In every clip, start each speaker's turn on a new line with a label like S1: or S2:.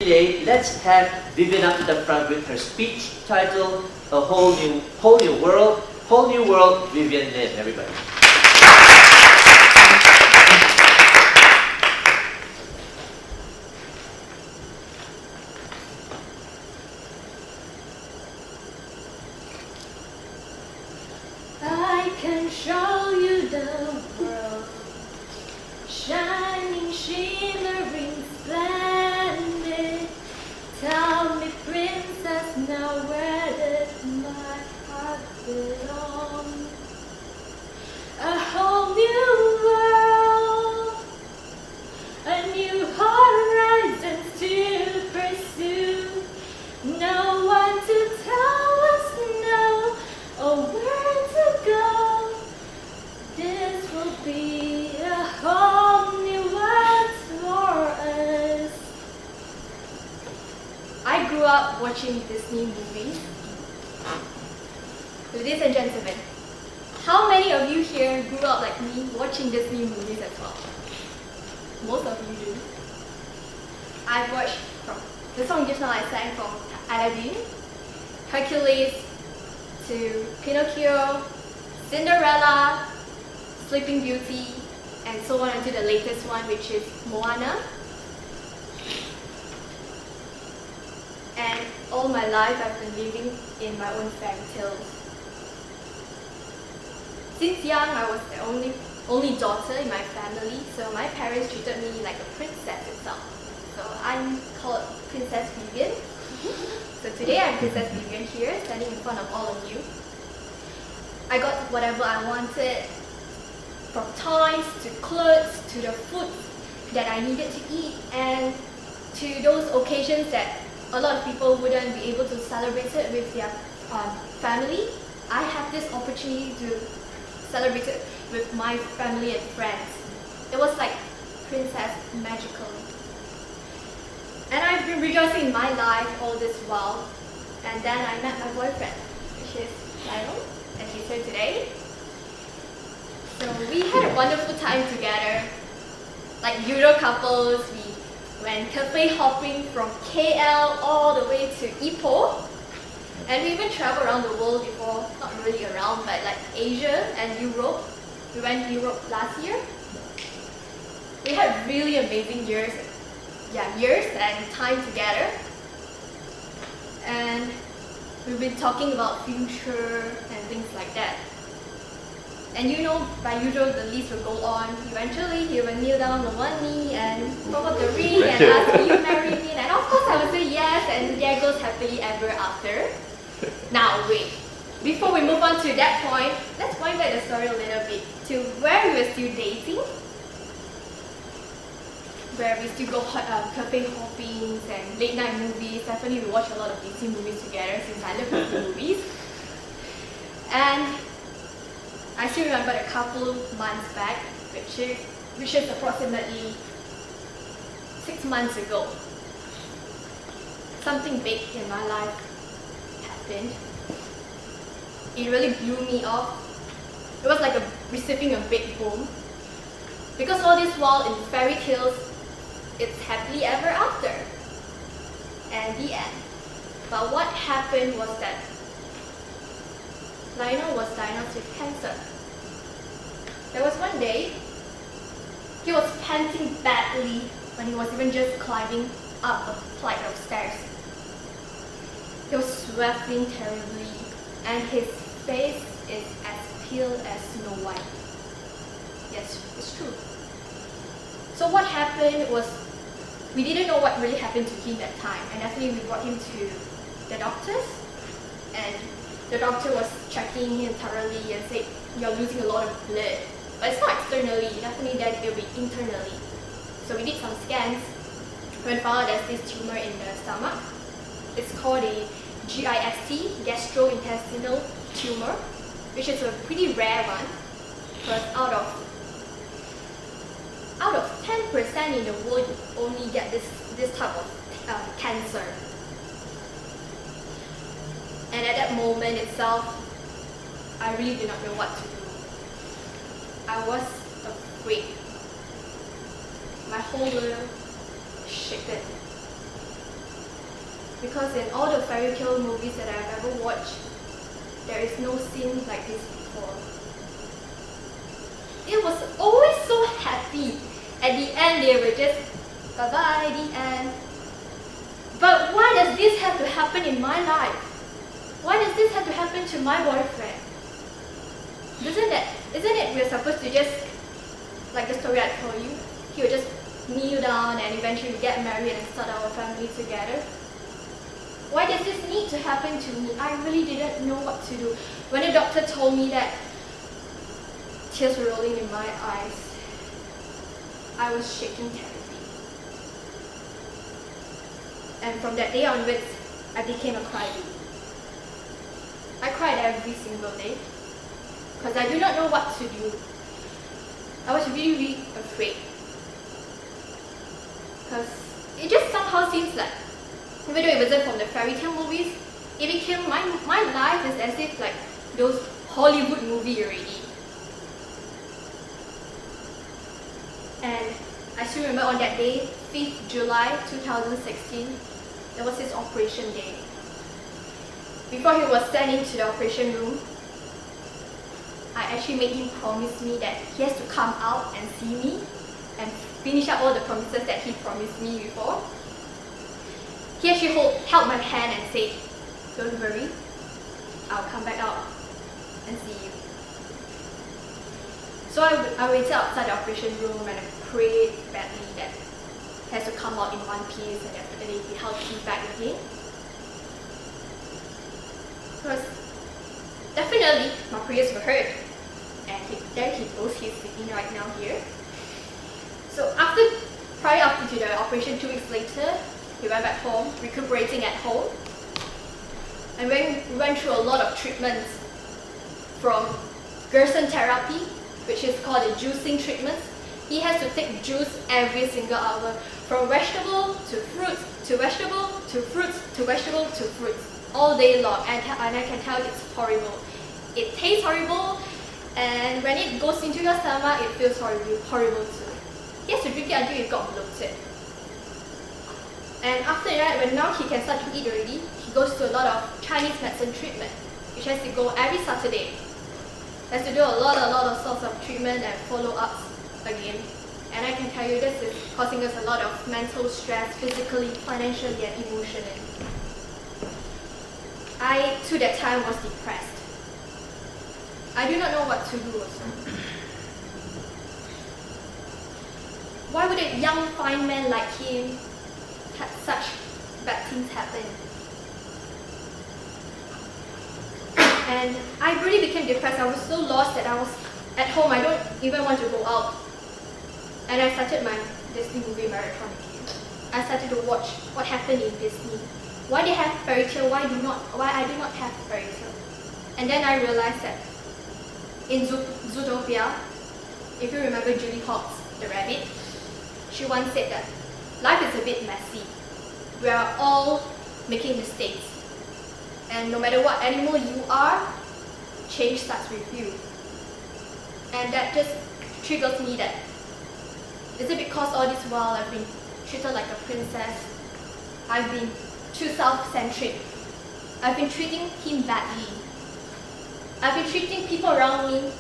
S1: today, let's have Vivian up to the front with her speech titled A Whole New World, Vivian Lim, everybody.
S2: I can show you the world, shining, shimmering, splendid. Tell me, princess, now where does my heart belong? A whole new world, a new horizons to pursue. No one to tell us no, or where to go. This will be a whole new world for us. I grew up watching Disney movies. Ladies and gentlemen, how many of you here grew up like me watching Disney movies as well? Most of you do. I've watched from the song just now I sang from Aladdin, Hercules, to Pinocchio, Cinderella, Sleeping Beauty, and so on until the latest one, which is Moana. And all my life I've been living in my own fairy tales. Since young, I was the only daughter in my family, so my parents treated me like a princess itself. So I'm called Princess Vivian. So today I'm Princess Vivian here, standing in front of all of you. I got whatever I wanted, from toys to clothes to the food that I needed to eat, and to those occasions that a lot of people wouldn't be able to celebrate it with their family. I have this opportunity to celebrate it with my family and friends. It was like princess magical. And I've been rejoicing in my life all this while. And then I met my boyfriend, which is Lionel, and he's here today. So we had a wonderful time together. Like usual couples, we went cafe hopping from KL all the way to Ipoh. And we even traveled around the world before, not really around, but like Asia and Europe. We went to Europe last year. We had really amazing years and time together. And we've been talking about future and things like that. And you know, by usual, the list will go on. Eventually, he will kneel down on one knee and pull out the ring and ask, will you marry me? And of course, I would say yes, and there goes happily ever after. Now, wait. Before we move on to that point, let's wind back the story a little bit to where we were still dating, where we still go cafe hopping and late night movies. Definitely, we watch a lot of Disney movies together since I love Disney movies. And I still remember a couple months back, which is approximately 6 months ago. Something big in my life happened. It really blew me off. It was like receiving a big boom. Because all this while in fairy tales, it's happily ever after. And the end. But what happened was that Lionel was diagnosed with cancer. There was one day, he was panting badly when he was even just climbing up a flight of stairs. He was sweating terribly, and his face is as pale as Snow White. Yes, it's true. So what happened was, we didn't know what really happened to him that time, and definitely we brought him to the doctors, and the doctor was checking him thoroughly and said, you're losing a lot of blood. But it's not externally, definitely that it'll be internally. So we did some scans, and found out there's this tumor in the stomach. It's called a GIST, gastrointestinal tumor, which is a pretty rare one, because out of 10% in the world, you only get this type of cancer. And at that moment itself, I really did not know what to do. I was afraid. My whole world shaken. because in all the fairy tale movies that I've ever watched, there is no scene like this before. It was always so happy. At the end, they were just bye-bye, the end. But why does this have to happen in my life? Why does this have to happen to my boyfriend? Isn't it we're supposed to just, like the story I told you, he would just kneel down and eventually get married and start our family together? Why does this need to happen to me? I really didn't know what to do. When the doctor told me that, tears were rolling in my eyes. I was shaking terribly. And from that day onwards, I became a crybaby. I cried every single day because I do not know what to do. I was really, really afraid. Because it just somehow seems like, even though it wasn't from the fairy tale movies, it became, my life is as if like those Hollywood movie already. And I still remember on that day, 5th July 2016, there was his operation day. Before he was sent into the operation room, I actually made him promise me that he has to come out and see me and finish up all the promises that he promised me before. He actually held my hand and said, "Don't worry, I'll come back out and see you." So I waited outside the operation room and I prayed badly that he has to come out in one piece and definitely be healthy back again. Because definitely my prayers were heard. And there he goes, he's sitting right now here. So prior to the operation 2 weeks later, he went back home, recuperating at home. And we went through a lot of treatments, from Gerson therapy, which is called the juicing treatments. He has to take juice every single hour, from vegetable to fruits, to vegetable, to fruits, to vegetable, to fruits, all day long. And I can tell it's horrible. It tastes horrible, and when it goes into your stomach, it feels horrible too. He has to drink it until it got bloated. And after that, when now he can start to eat already, he goes to a lot of Chinese medicine treatment, which has to go every Saturday. Has to do a lot of sorts of treatment and follow-ups again. And I can tell you this is causing us a lot of mental stress, physically, financially, and emotionally. I, to that time, was depressed. I do not know what to do also. Why would a young, fine man like him have such bad things happen? And I really became depressed. I was so lost that I was at home. I don't even want to go out. And I started my Disney movie marathon again. I started to watch what happened in Disney. Why they have fairy tale? Why I do not have fairy tale? And then I realized that in Zootopia, if you remember Julie Hopps, the rabbit, she once said that life is a bit messy. We are all making mistakes. And no matter what animal you are, change starts with you. And that just triggers me that, is it because all this while I've been treated like a princess? I've been too self-centric. I've been treating him badly. I've been treating people around me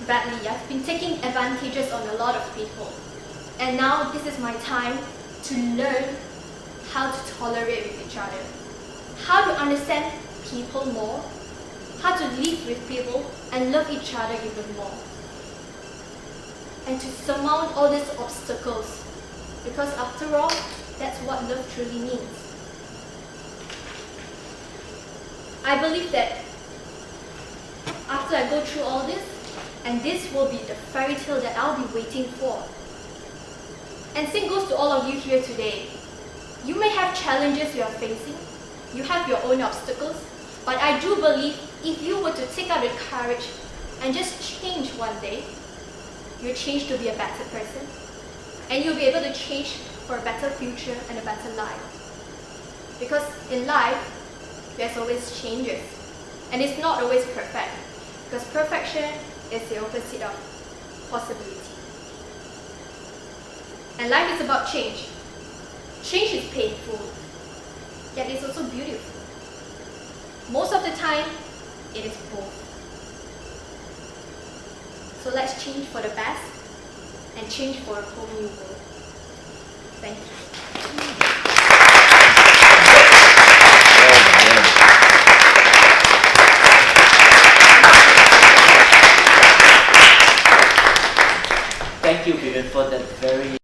S2: badly. I've been taking advantages on a lot of people. And now this is my time to learn how to tolerate with each other, how to understand people more, how to live with people and love each other even more, and to surmount all these obstacles, because after all, that's what love truly means. I believe that after I go through all this, and this will be the fairy tale that I'll be waiting for. And same goes to all of you here today. You may have challenges you are facing, you have your own obstacles, but I do believe if you were to take out the courage and just change one day, you'll change to be a better person, and you'll be able to change for a better future and a better life. Because in life, there's always changes, and it's not always perfect, because perfection is the opposite of possibility. And life is about change. Change is painful. yet it's also beautiful. Most of the time, it is both. So let's change for the best and change for a whole new world. Thank you.
S1: Thank you, Vivian, for that very